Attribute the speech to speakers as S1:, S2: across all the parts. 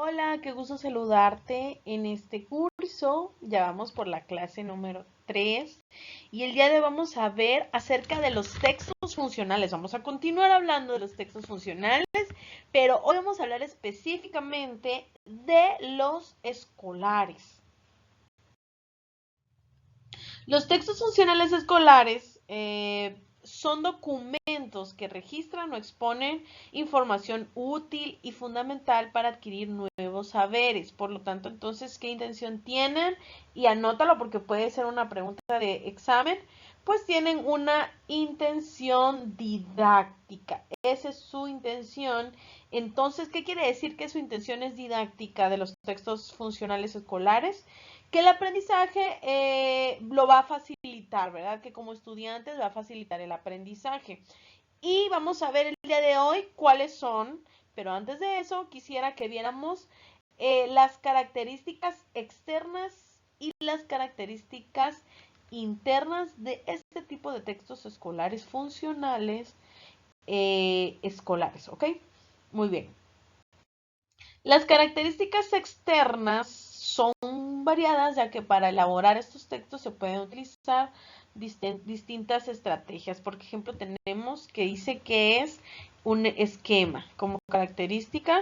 S1: Hola, qué gusto saludarte en este curso. Ya vamos por la clase número 3 y el día de hoy vamos a ver acerca de los textos funcionales. Vamos a continuar hablando de los textos funcionales, pero hoy vamos a hablar específicamente de los escolares. Los textos funcionales escolares son documentos que registran o exponen información útil y fundamental para adquirir nuevos saberes. Por lo tanto, entonces, ¿qué intención tienen? Y anótalo porque puede ser una pregunta de examen. Pues tienen una intención didáctica. Esa es su intención. Entonces, ¿qué quiere decir que su intención es didáctica de los textos funcionales escolares? Que el aprendizaje lo va a facilitar, ¿verdad? Que como estudiantes va a facilitar el aprendizaje. Y vamos a ver el día de hoy cuáles son, pero antes de eso quisiera que viéramos las características externas y las características internas de este tipo de textos escolares funcionales escolares, ¿ok? Muy bien. Las características externas son variadas, ya que para elaborar estos textos se pueden utilizar distintas estrategias. Por ejemplo, tenemos que dice que es un esquema como característica.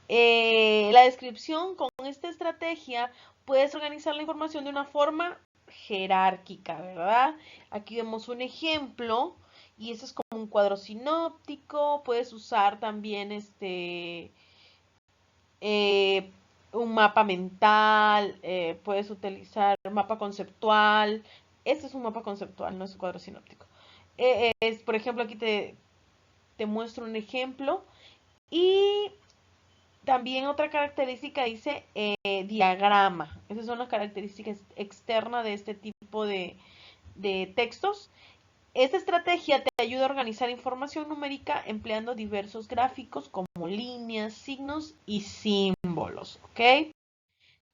S1: La descripción con esta estrategia puedes organizar la información de una forma jerárquica, ¿verdad? Aquí vemos un ejemplo y eso es como un cuadro sinóptico. Puedes usar también eh, un mapa mental, puedes utilizar un mapa conceptual. Este es un mapa conceptual, no es un cuadro sinóptico. Por ejemplo, aquí te muestro un ejemplo. Y también otra característica dice diagrama. Esas son las características externas de este tipo de textos. Esta estrategia te ayuda a organizar información numérica empleando diversos gráficos como líneas, signos y símbolos, ¿ok?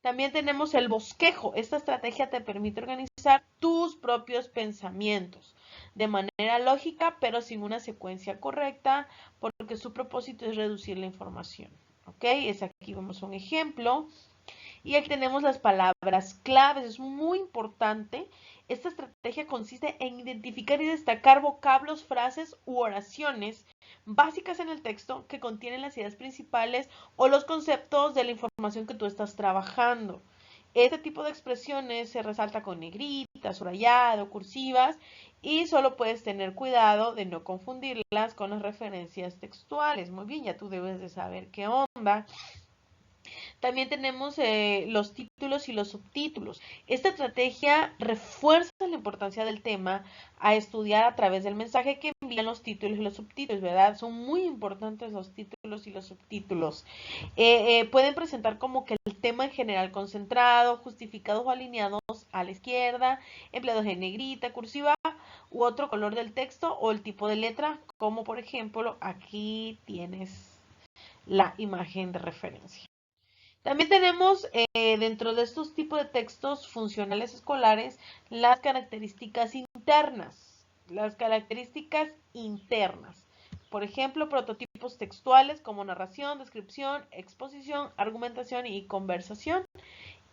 S1: También tenemos el bosquejo. Esta estrategia te permite organizar tus propios pensamientos de manera lógica, pero sin una secuencia correcta, porque su propósito es reducir la información, ¿ok? Aquí vemos un ejemplo. Y aquí tenemos las palabras claves. Es muy importante. Esta estrategia consiste en identificar y destacar vocablos, frases u oraciones básicas en el texto que contienen las ideas principales o los conceptos de la información que tú estás trabajando. Este tipo de expresiones se resalta con negritas, subrayado, cursivas y solo puedes tener cuidado de no confundirlas con las referencias textuales. Muy bien, ya tú debes de saber qué onda. También tenemos los títulos y los subtítulos. Esta estrategia refuerza la importancia del tema a estudiar a través del mensaje que envían los títulos y los subtítulos, ¿verdad? Son muy importantes los títulos y los subtítulos. Pueden presentar como que el tema en general concentrado, justificados o alineados a la izquierda, empleados en negrita, cursiva u otro color del texto o el tipo de letra, como por ejemplo aquí tienes la imagen de referencia. También tenemos dentro de estos tipos de textos funcionales escolares las características internas. Las características internas. Por ejemplo, prototipos textuales como narración, descripción, exposición, argumentación y conversación.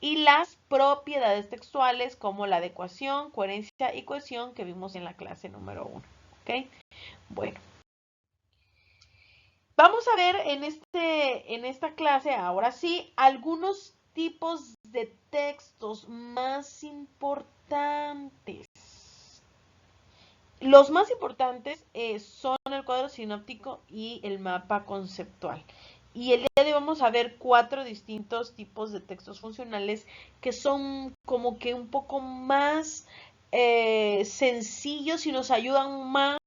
S1: Y las propiedades textuales como la adecuación, coherencia y cohesión que vimos en la clase número 1. ¿Ok? Bueno. Vamos a ver en esta clase, ahora sí, algunos tipos de textos más importantes. Los más importantes son el cuadro sinóptico y el mapa conceptual. Y el día de hoy vamos a ver 4 distintos tipos de textos funcionales que son como que un poco más sencillos y nos ayudan más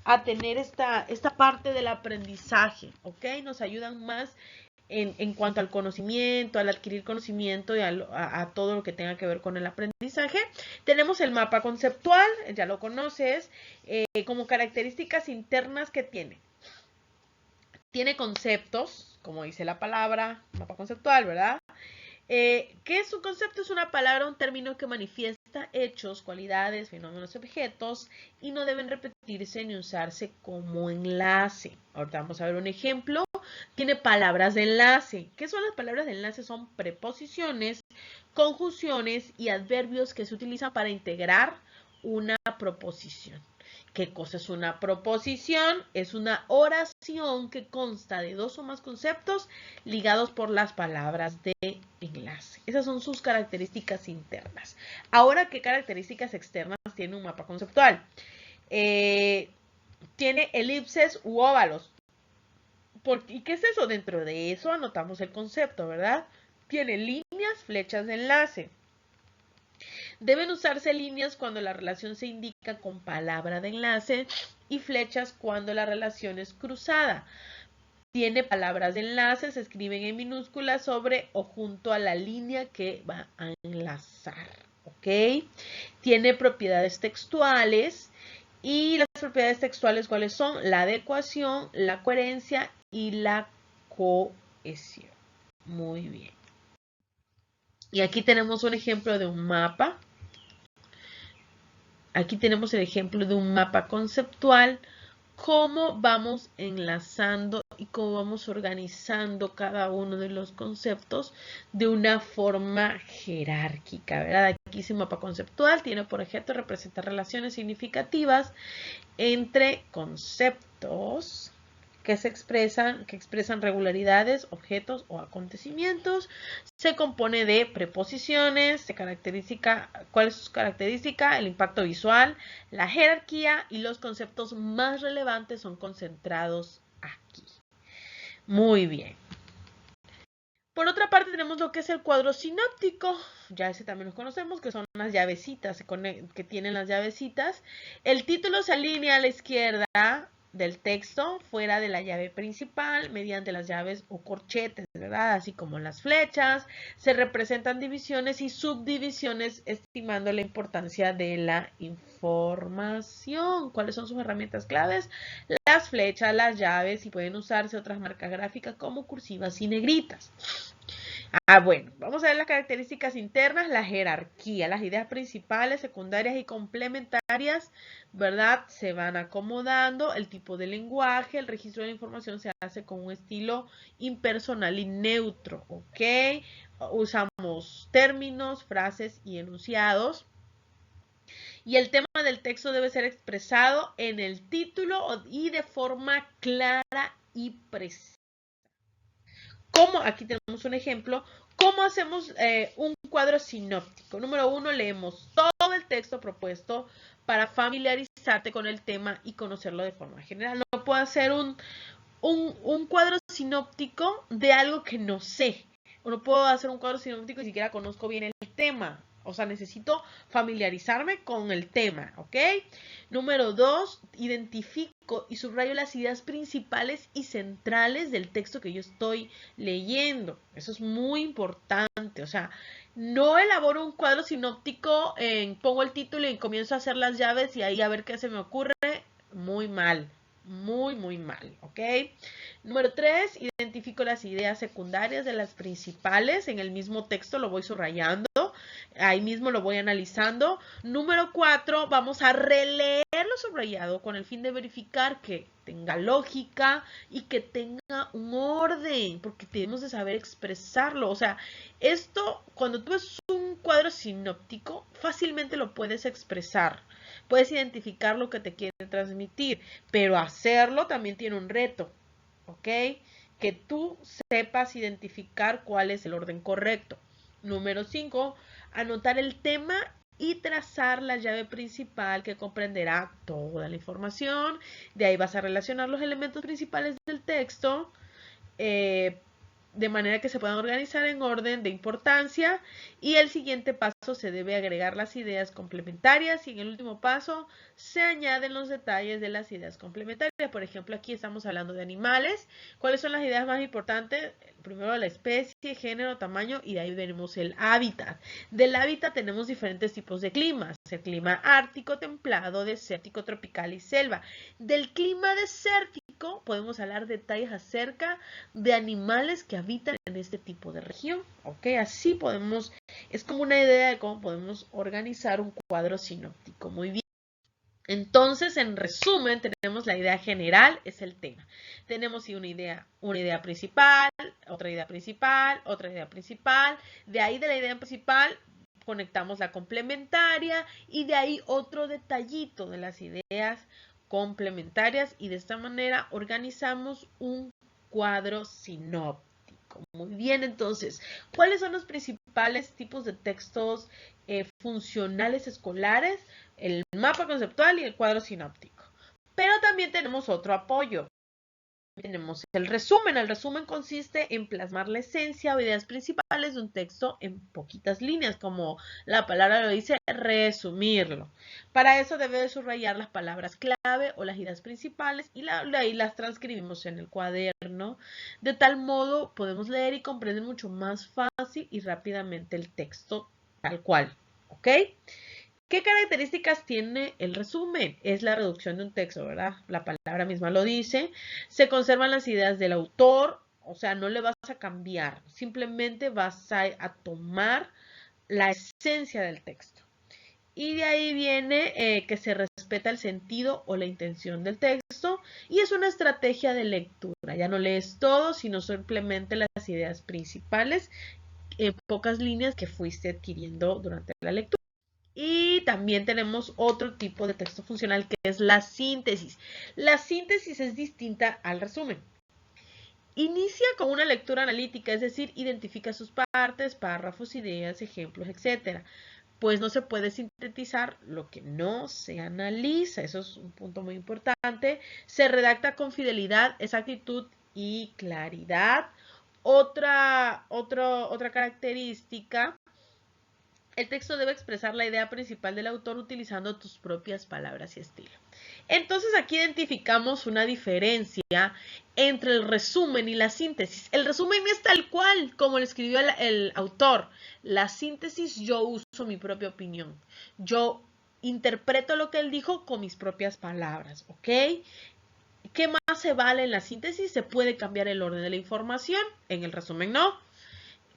S1: a tener esta parte del aprendizaje, ¿ok? Nos ayudan más en cuanto al conocimiento, al adquirir conocimiento y a todo lo que tenga que ver con el aprendizaje. Tenemos el mapa conceptual, ya lo conoces, como características internas que tiene. Tiene conceptos, como dice la palabra, mapa conceptual, ¿verdad? ¿Qué es un concepto? Es una palabra, un término que manifiesta hechos, cualidades, fenómenos, objetos y no deben repetirse ni usarse como enlace. Ahorita vamos a ver un ejemplo tiene palabras de enlace. ¿Qué son las palabras de enlace? Son preposiciones, conjunciones y adverbios que se utilizan para integrar una proposición. ¿Qué cosa es una proposición? Es una oración que consta de dos o más conceptos ligados por las palabras de enlace. Esas son sus características internas. Ahora, ¿qué características externas tiene un mapa conceptual? Tiene elipses u óvalos. ¿Y qué es eso? Dentro de eso anotamos el concepto, ¿verdad? Tiene líneas, flechas de enlace. Deben usarse líneas cuando la relación se indica con palabra de enlace y flechas cuando la relación es cruzada. Tiene palabras de enlace, se escriben en minúsculas sobre o junto a la línea que va a enlazar. ¿Ok? Tiene propiedades textuales. Y las propiedades textuales, ¿cuáles son? La adecuación, la coherencia y la cohesión. Muy bien. Y aquí tenemos un ejemplo de un mapa. Aquí tenemos el ejemplo de un mapa conceptual. Cómo vamos enlazando y cómo vamos organizando cada uno de los conceptos de una forma jerárquica, ¿verdad? Aquí ese mapa conceptual tiene por objeto representar relaciones significativas entre conceptos que expresan regularidades, objetos o acontecimientos. Se compone de preposiciones, ¿cuál es su característica? El impacto visual, la jerarquía y los conceptos más relevantes son concentrados aquí. Muy bien. Por otra parte tenemos lo que es el cuadro sinóptico, ya ese también lo conocemos, que son las llavecitas, que tienen las llavecitas. El título se alinea a la izquierda del texto, fuera de la llave principal, mediante las llaves o corchetes, ¿verdad? Así como las flechas, se representan divisiones y subdivisiones, estimando la importancia de la información. ¿Cuáles son sus herramientas claves? Las flechas, las llaves y pueden usarse otras marcas gráficas como cursivas y negritas. Bueno, vamos a ver las características internas, la jerarquía, las ideas principales, secundarias y complementarias, ¿verdad? Se van acomodando, el tipo de lenguaje, el registro de la información se hace con un estilo impersonal y neutro, ¿ok? Usamos términos, frases y enunciados. Y el tema del texto debe ser expresado en el título y de forma clara y precisa. ¿Cómo? Aquí tenemos un ejemplo. ¿Cómo hacemos un cuadro sinóptico? Número 1, leemos todo el texto propuesto para familiarizarte con el tema y conocerlo de forma general. No puedo hacer un cuadro sinóptico de algo que no sé. O no puedo hacer un cuadro sinóptico y ni siquiera conozco bien el tema. O sea, necesito familiarizarme con el tema, ¿ok? Número 2, identifico y subrayo las ideas principales y centrales del texto que yo estoy leyendo. Eso es muy importante. O sea, no elaboro un cuadro sinóptico, pongo el título y comienzo a hacer las llaves y ahí a ver qué se me ocurre. Muy mal. Muy mal, ¿ok? Número 3, identifico las ideas secundarias de las principales. En el mismo texto lo voy subrayando. Ahí mismo lo voy analizando. Número 4, vamos a releer lo subrayado con el fin de verificar que tenga lógica y que tenga un orden, porque tenemos de saber expresarlo. O sea, esto, cuando tú ves un cuadro sinóptico, fácilmente lo puedes expresar. Puedes identificar lo que te quiere transmitir, pero hacerlo también tiene un reto, ¿ok? Que tú sepas identificar cuál es el orden correcto. Número 5, anotar el tema y trazar la llave principal que comprenderá toda la información. De ahí vas a relacionar los elementos principales del texto de manera que se puedan organizar en orden de importancia. Y el siguiente paso se debe agregar las ideas complementarias y en el último paso se añaden los detalles de las ideas complementarias. Por ejemplo, aquí estamos hablando de animales. ¿Cuáles son las ideas más importantes? Primero la especie, género, tamaño y de ahí veremos el hábitat. Del hábitat tenemos diferentes tipos de climas. El clima ártico, templado, desértico, tropical y selva. Del clima desértico podemos hablar detalles acerca de animales que habitan en este tipo de región. ¿Ok? Así podemos, es como una idea de cómo podemos organizar un cuadro sinóptico. Muy bien. Entonces, en resumen, tenemos la idea general, es el tema. Tenemos una idea principal, otra idea principal, otra idea principal. De ahí de la idea principal conectamos la complementaria y de ahí otro detallito de las ideas complementarias y de esta manera organizamos un cuadro sinóptico. Muy bien, entonces, ¿cuáles son los principales tipos de textos funcionales escolares? El mapa conceptual y el cuadro sinóptico. Pero también tenemos otro apoyo. Tenemos el resumen. El resumen consiste en plasmar la esencia o ideas principales de un texto en poquitas líneas, como la palabra lo dice, resumirlo. Para eso debe de subrayar las palabras clave o las ideas principales y ahí las transcribimos en el cuaderno. De tal modo podemos leer y comprender mucho más fácil y rápidamente el texto tal cual. ¿Ok? ¿Qué características tiene el resumen? Es la reducción de un texto, ¿verdad? La palabra misma lo dice. Se conservan las ideas del autor, o sea, no le vas a cambiar, simplemente vas a tomar la esencia del texto. Y de ahí viene que se respeta el sentido o la intención del texto y es una estrategia de lectura. Ya no lees todo, sino simplemente las ideas principales en pocas líneas que fuiste adquiriendo durante la lectura. Y también tenemos otro tipo de texto funcional que es la síntesis. La síntesis es distinta al resumen. Inicia con una lectura analítica, es decir, identifica sus partes, párrafos, ideas, ejemplos, etc. Pues no se puede sintetizar lo que no se analiza. Eso es un punto muy importante. Se redacta con fidelidad, exactitud y claridad. Otra característica. El texto debe expresar la idea principal del autor utilizando tus propias palabras y estilo. Entonces aquí identificamos una diferencia entre el resumen y la síntesis. El resumen es tal cual como lo escribió el autor. La síntesis yo uso mi propia opinión. Yo interpreto lo que él dijo con mis propias palabras, ¿ok? ¿Qué más se vale en la síntesis? Se puede cambiar el orden de la información. En el resumen no.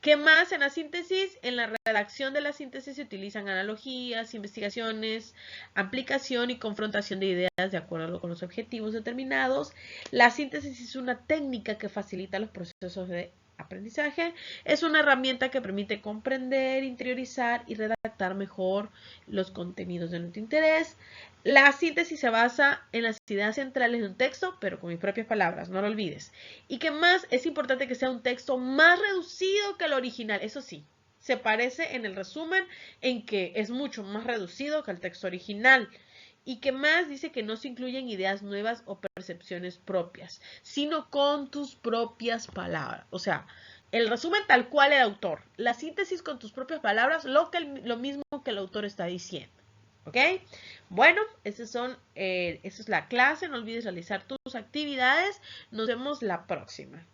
S1: ¿Qué más en la síntesis? En la redacción de la síntesis se utilizan analogías, investigaciones, aplicación y confrontación de ideas de acuerdo con los objetivos determinados. La síntesis es una técnica que facilita los procesos de aprendizaje. Es una herramienta que permite comprender, interiorizar y redactar mejor los contenidos de nuestro interés. La síntesis se basa en las ideas centrales de un texto, pero con mis propias palabras, no lo olvides. Y que más es importante que sea un texto más reducido que el original. Eso sí, se parece en el resumen en que es mucho más reducido que el texto original. Y que más dice que no se incluyen ideas nuevas o percepciones propias, sino con tus propias palabras. O sea, el resumen tal cual el autor. La síntesis con tus propias palabras, lo mismo que el autor está diciendo. ¿Ok? Bueno, esa es la clase. No olvides realizar tus actividades. Nos vemos la próxima.